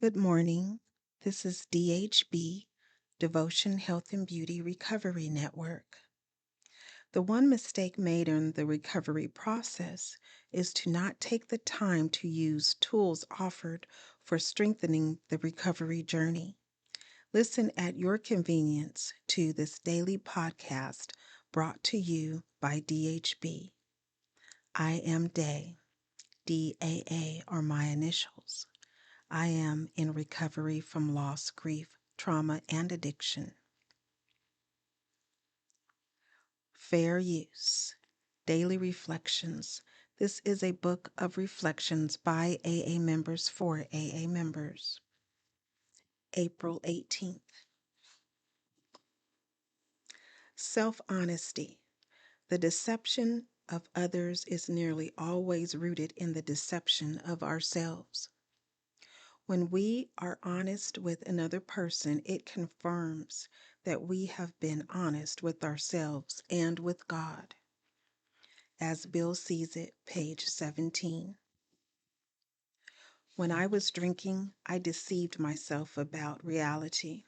Good morning. This is DHB, Devotion, Health, and Beauty Recovery Network. The one mistake made in the recovery process is to not take the time to use tools offered for strengthening the recovery journey. Listen at your convenience to this daily podcast brought to you by DHB. I am Day. DAA are my initials. I am in recovery from loss, grief, trauma, and addiction. Fair Use. Daily Reflections. This is a book of reflections by AA members for AA members. April 18th. Self-honesty. The deception of others is nearly always rooted in the deception of ourselves. When we are honest with another person, it confirms that we have been honest with ourselves and with God. As Bill sees it, page 17. When I was drinking, I deceived myself about reality,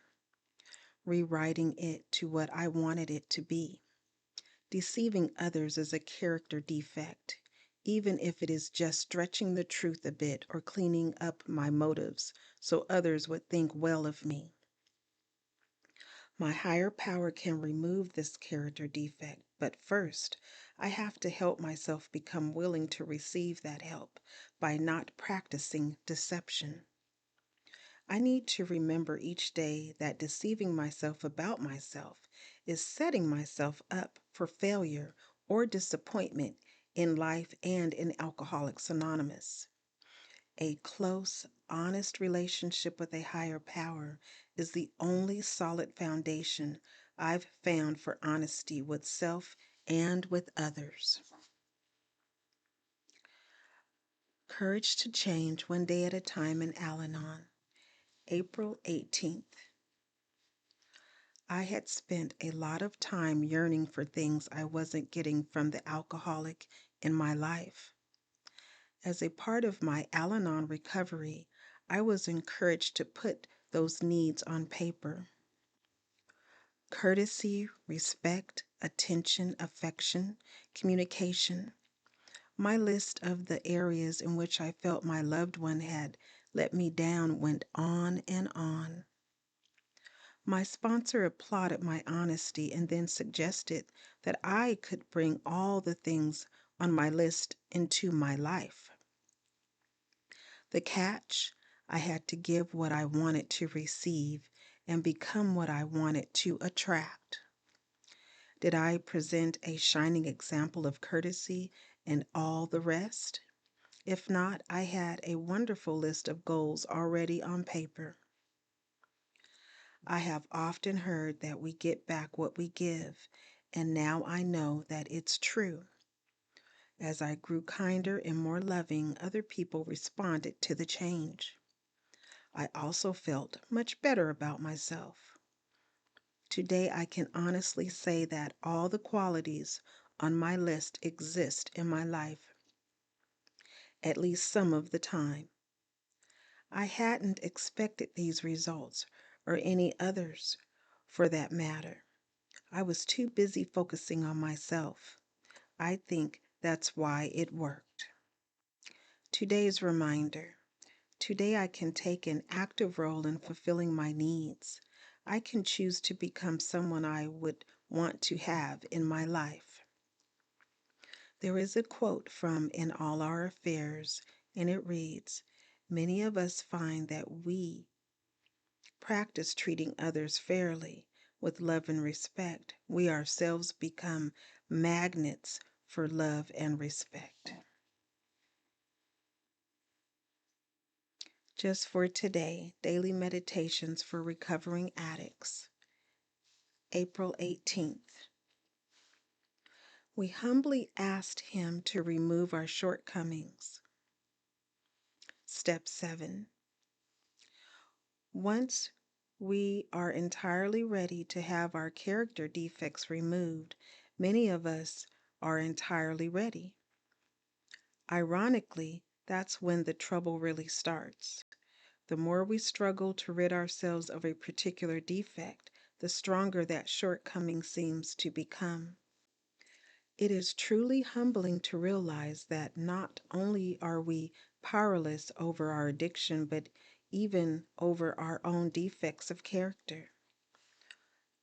rewriting it to what I wanted it to be. Deceiving others is a character defect, even if it is just stretching the truth a bit or cleaning up my motives so others would think well of me. My higher power can remove this character defect, but first, I have to help myself become willing to receive that help by not practicing deception. I need to remember each day that deceiving myself about myself is setting myself up for failure or disappointment in life and in Alcoholics Anonymous. A close, honest relationship with a higher power is the only solid foundation I've found for honesty with self and with others. Courage to Change One Day at a Time in Al-Anon, April 18th. I had spent a lot of time yearning for things I wasn't getting from the alcoholic in my life. As a part of my Al-Anon recovery, I was encouraged to put those needs on paper. Courtesy, respect, attention, affection, communication. My list of the areas in which I felt my loved one had let me down went on and on. My sponsor applauded my honesty and then suggested that I could bring all the things on my list into my life. The catch, I had to give what I wanted to receive and become what I wanted to attract. Did I present a shining example of courtesy and all the rest? If not, I had a wonderful list of goals already on paper. I have often heard that we get back what we give, and now I know that it's true. As I grew kinder and more loving, other people responded to the change. I also felt much better about myself. Today, I can honestly say that all the qualities on my list exist in my life, at least some of the time. I hadn't expected these results, or any others for that matter. I was too busy focusing on myself. I think that's why it worked. Today's reminder. Today I can take an active role in fulfilling my needs. I can choose to become someone I would want to have in my life. There is a quote from In All Our Affairs, and it reads, "Many of us find that we practice treating others fairly, with love and respect. We ourselves become magnets for love and respect." Just for today, Daily Meditations for Recovering Addicts, April 18th. We humbly asked Him to remove our shortcomings. Step 7. Once we are entirely ready to have our character defects removed, many of us are entirely ready. Ironically, that's when the trouble really starts. The more we struggle to rid ourselves of a particular defect, the stronger that shortcoming seems to become. It is truly humbling to realize that not only are we powerless over our addiction, but even over our own defects of character.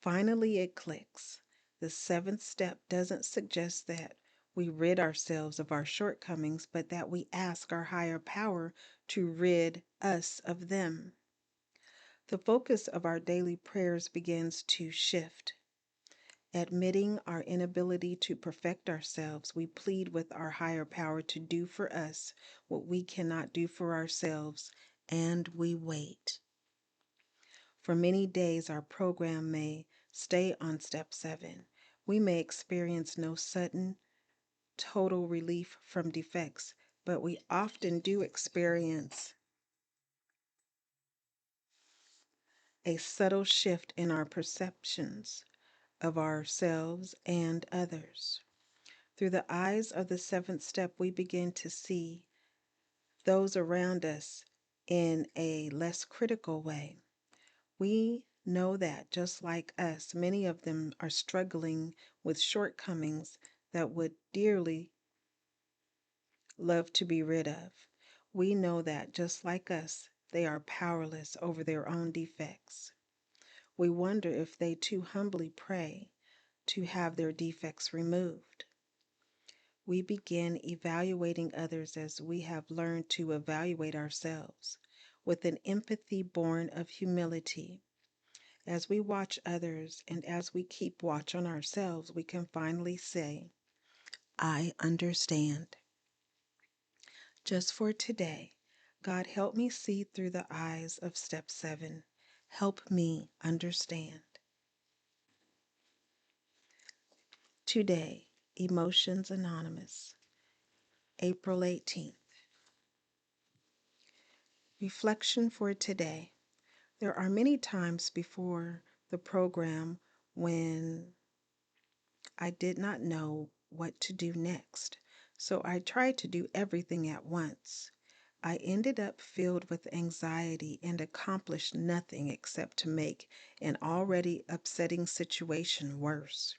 Finally, it clicks. The seventh step doesn't suggest that we rid ourselves of our shortcomings, but that we ask our higher power to rid us of them. The focus of our daily prayers begins to shift. Admitting our inability to perfect ourselves, we plead with our higher power to do for us what we cannot do for ourselves, and we wait. For many days, our program may stay on step 7. We may experience no sudden, total relief from defects, but we often do experience a subtle shift in our perceptions of ourselves and others. Through the eyes of the seventh step, we begin to see those around us in a less critical way. We know that just like us, many of them are struggling with shortcomings that would dearly love to be rid of. We know that just like us, they are powerless over their own defects. We wonder if they too humbly pray to have their defects removed. We begin evaluating others as we have learned to evaluate ourselves, with an empathy born of humility. As we watch others and as we keep watch on ourselves, we can finally say, I understand. Just for today, God, help me see through the eyes of step 7. Help me understand. Today, Emotions Anonymous, April 18th. Reflection for today. There are many times before the program when I did not know what to do next, so I tried to do everything at once. I ended up filled with anxiety and accomplished nothing except to make an already upsetting situation worse.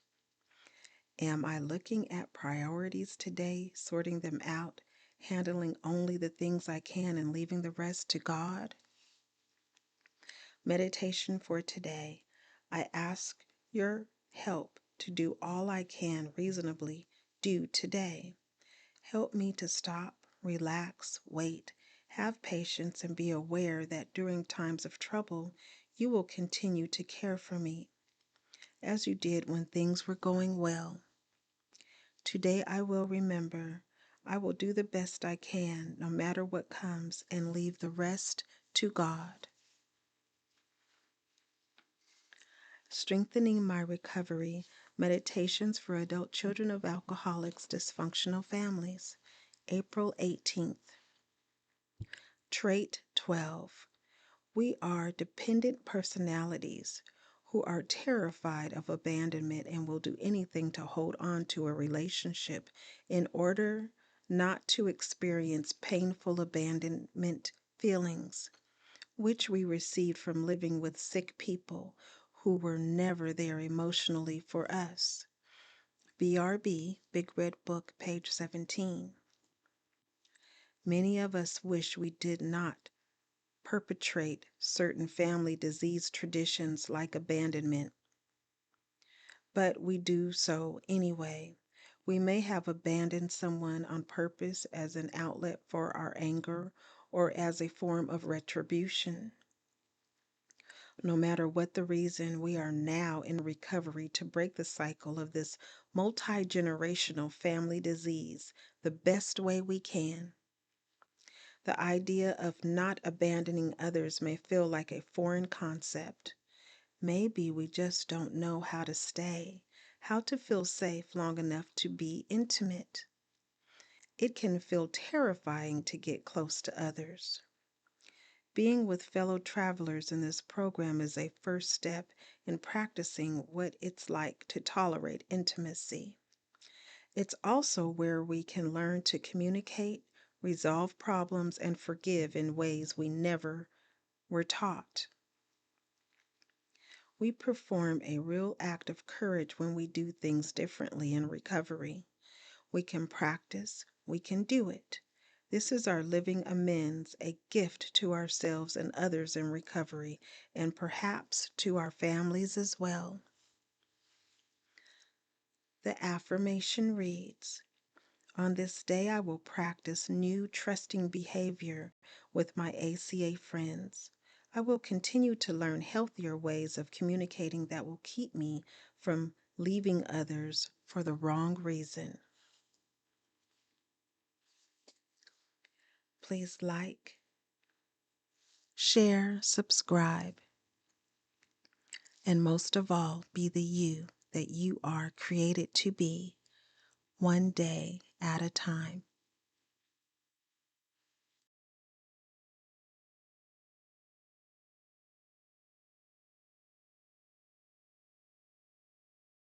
Am I looking at priorities today, sorting them out, handling only the things I can and leaving the rest to God? Meditation for today. I ask your help to do all I can reasonably do today. Help me to stop, relax, wait, have patience, and be aware that during times of trouble, you will continue to care for me, as you did when things were going well. Today I will remember, I will do the best I can, no matter what comes, and leave the rest to God. Strengthening My Recovery, Meditations for Adult Children of Alcoholics, Dysfunctional Families, April 18th. Trait 12. We are dependent personalities who are terrified of abandonment and will do anything to hold on to a relationship in order not to experience painful abandonment feelings, which we received from living with sick people who were never there emotionally for us. BRB, Big Red Book, page 17. Many of us wish we did not perpetrate certain family disease traditions like abandonment, but we do so anyway. We may have abandoned someone on purpose as an outlet for our anger or as a form of retribution. No matter what the reason, we are now in recovery to break the cycle of this multi-generational family disease the best way we can. The idea of not abandoning others may feel like a foreign concept. Maybe we just don't know how to stay, how to feel safe long enough to be intimate. It can feel terrifying to get close to others. Being with fellow travelers in this program is a first step in practicing what it's like to tolerate intimacy. It's also where we can learn to communicate, resolve problems, and forgive in ways we never we're taught. We perform a real act of courage when we do things differently in recovery. We can practice, we can do it. This is our living amends, a gift to ourselves and others in recovery, and perhaps to our families as well. The affirmation reads, "On this day, I will practice new trusting behavior with my ACA friends. I will continue to learn healthier ways of communicating that will keep me from leaving others for the wrong reason." Please like, share, subscribe, and most of all, be the you that you are created to be, one day at a time.